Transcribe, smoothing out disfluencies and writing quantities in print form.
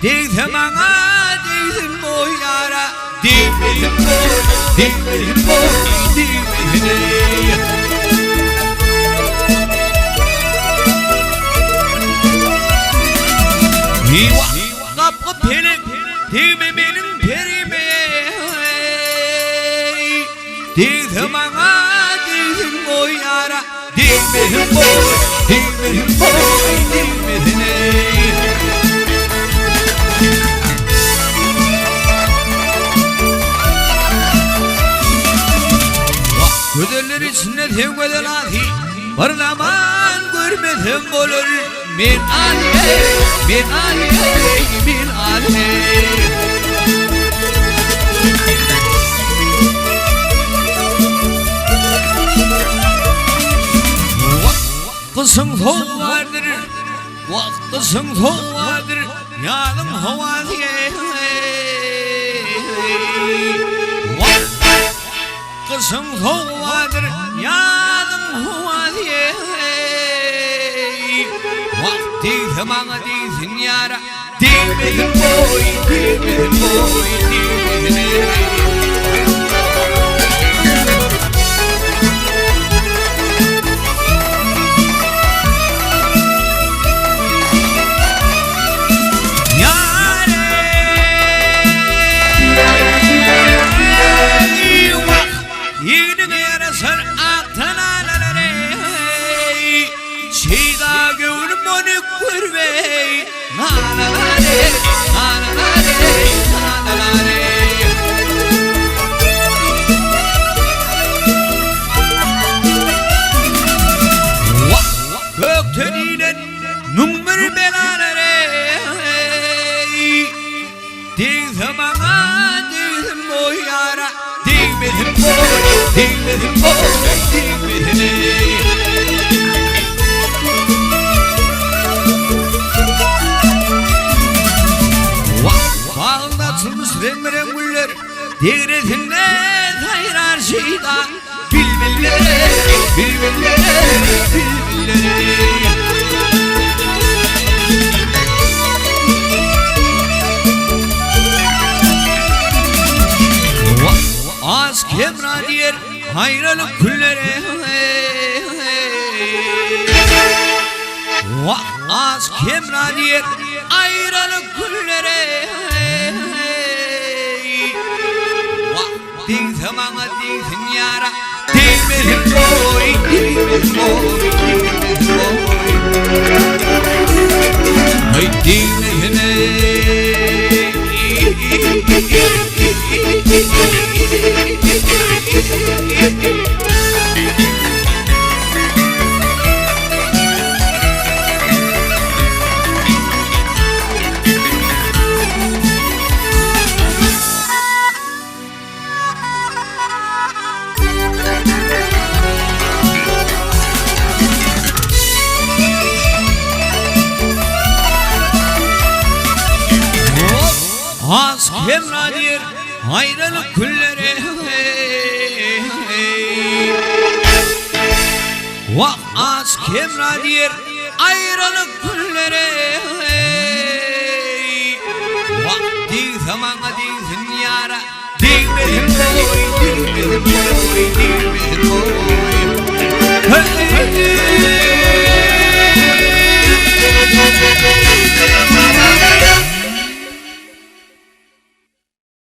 değilsin bana, değilsin bu yara. Değilsin bu, değilsin bu, değilsin. Kapı pelin, değilme benim perime. Değilsin bana, değilsin bu yara. Değilsin bu, değilsin bu, değilsin. Güzeller içinde tevbeden ahi, bir zaman görmedim olur. Min aley, min aley, min aley. Kısım soğuvardır, kısım soğuvardır, yanım hava diye. Kısım soğuvardır, yanım hava diye. Vakti zamana değilsin yara, değilmesin boy, değilmesin boy, değilmesin. Gökteninen number belanere. Değilsin bana, değilsin bu yara. Değilmesin boy, değilmesin boy, değilmesin. Bağında açılmış renmeren güller, devretinde hayran şeytan. Bilbillere, bilbillere, bilbillere. Az kemra diyer hayralık güllere. Az kemra diyer ayrılık güllere. Vakti zamana değilsin yara, değilmesin boy, değilmesin boy, değilmesin boy. Ay değilmesin Az kemra diyer hayralık güllere. Vah az kemra diyer ayrılık güllere. Vakti zamana değilsin yara, değilmesin boy, değilmesin boy, değilmesin boy.